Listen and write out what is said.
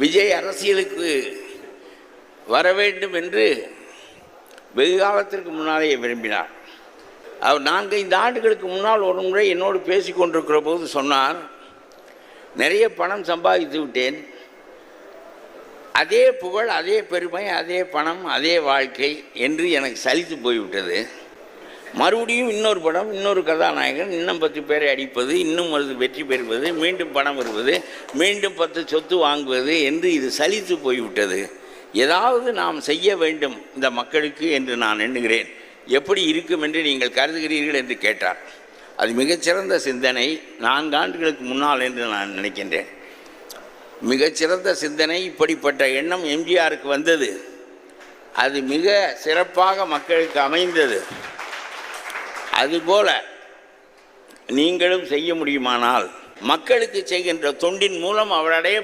விஜய் அரசியலுக்கு வர வேண்டும் என்று வெகு காலத்திற்கு முன்னாலே விரும்பினார். அவர் 4-5 ஆண்டுகளுக்கு முன்னால் ஒரு முறை என்னோடு பேசி கொண்டிருக்கிற போது சொன்னார், நிறைய பணம் சம்பாதித்து விட்டேன், அதே புகழ், அதே பெருமை, அதே பணம், அதே வாழ்க்கை என்று எனக்கு சலித்து போய்விட்டது. மறுபடியும் இன்னொரு படம், இன்னொரு கதாநாயகன், இன்னும் 10 பேரை அடிப்பது, இன்னும் அது வெற்றி பெறுவது, மீண்டும் பணம் வருவது, மீண்டும் 10 சொத்து வாங்குவது என்று இது சலித்து போய்விட்டது. ஏதாவது நாம் செய்ய வேண்டும் இந்த மக்களுக்கு என்று நான் எண்ணுகிறேன். எப்படி இருக்கும் என்று நீங்கள் கருதுகிறீர்கள் என்று கேட்டார். அது மிகச்சிறந்த சிந்தனை, 4 ஆண்டுகளுக்கு முன்னால் என்று நான் நினைக்கின்றேன். மிகச்சிறந்த சிந்தனை, இப்படிப்பட்ட எண்ணம் எம்ஜிஆருக்கு வந்தது. அது மிக சிறப்பாக மக்களுக்கு அமைந்தது. அதுபோல நீங்களும் செய்ய முடியுமானால் மக்களுக்கு செய்கின்ற தொண்டின் மூலம் அவர் அடைய